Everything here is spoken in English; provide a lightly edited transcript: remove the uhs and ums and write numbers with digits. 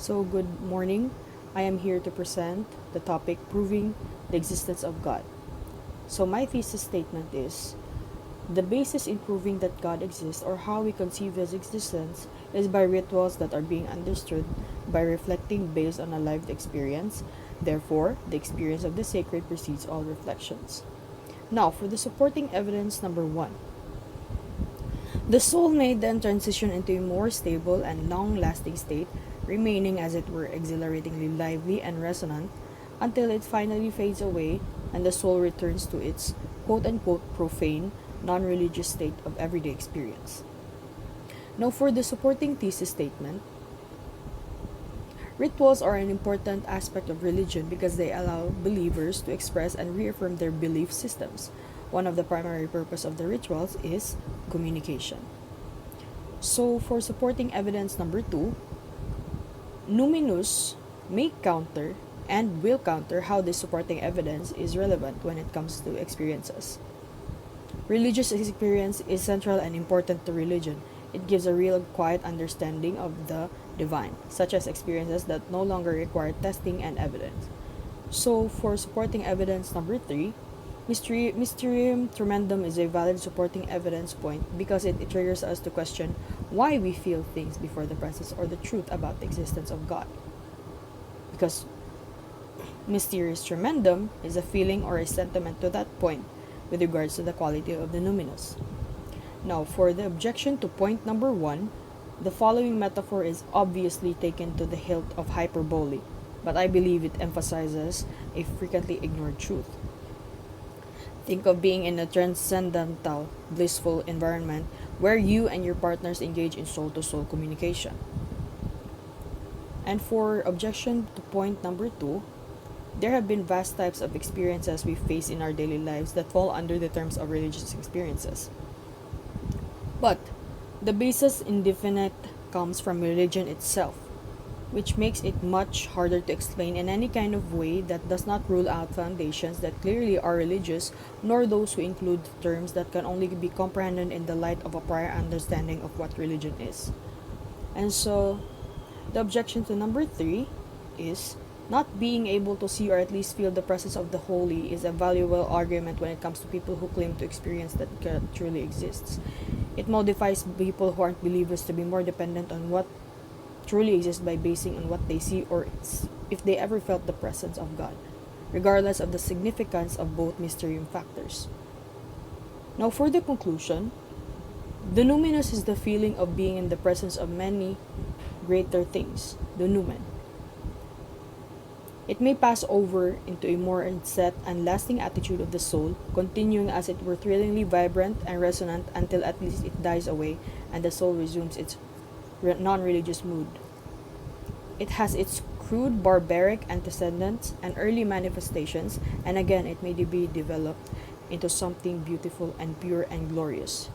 So, good morning. I am here to present the topic proving the existence of God. So, my thesis statement is the basis in proving that God exists or how we conceive his existence is by rituals that are being understood by reflecting based on a lived experience. Therefore, the experience of the sacred precedes all reflections. Now, for the supporting evidence number one. The soul may then transition into a more stable and long lasting state, remaining as it were exhilaratingly lively and resonant until it finally fades away and the soul returns to its quote unquote profane, non religious state of everyday experience. Now, for the supporting thesis statement, rituals are an important aspect of religion because they allow believers to express and reaffirm their belief systems. One of the primary purpose of the rituals is communication. So, for supporting evidence number two, Numinous may counter and will counter how this supporting evidence is relevant when it comes to experiences. Religious experience is central and important to religion. It gives a real quiet understanding of the divine, such as experiences that no longer require testing and evidence. So, for supporting evidence number three, Mysterium tremendum is a valid supporting evidence point because it triggers us to question why we feel things before the presence or the truth about the existence of God. Because mysterious tremendum is a feeling or a sentiment to that point with regards to the quality of the numinous. Now, for the objection to point number one, the following metaphor is obviously taken to the hilt of hyperbole, but I believe it emphasizes a frequently ignored truth. Think of being in a transcendental, blissful environment where you and your partners engage in soul to soul communication. And for objection to point number two, there have been vast types of experiences we face in our daily lives that fall under the terms of religious experiences. But the basis indefinite comes from religion itself, which makes it much harder to explain in any kind of way that does not rule out foundations that clearly are religious, nor those who include terms that can only be comprehended in the light of a prior understanding of what religion is. And so, the objection to number three is not being able to see or at least feel the presence of the holy is a valuable argument when it comes to people who claim to experience that God truly exists. It modifies people who aren't believers to be more dependent on what truly exists by basing on what they see or if they ever felt the presence of God, regardless of the significance of both mysterium factors. Now, for the conclusion, the numinous is the feeling of being in the presence of many greater things, the numen. It may pass over into a more set and lasting attitude of the soul, continuing as it were thrillingly vibrant and resonant until at least it dies away and the soul resumes its non-religious mood. It has its crude barbaric antecedents and early manifestations, and again it may be developed into something beautiful and pure and glorious.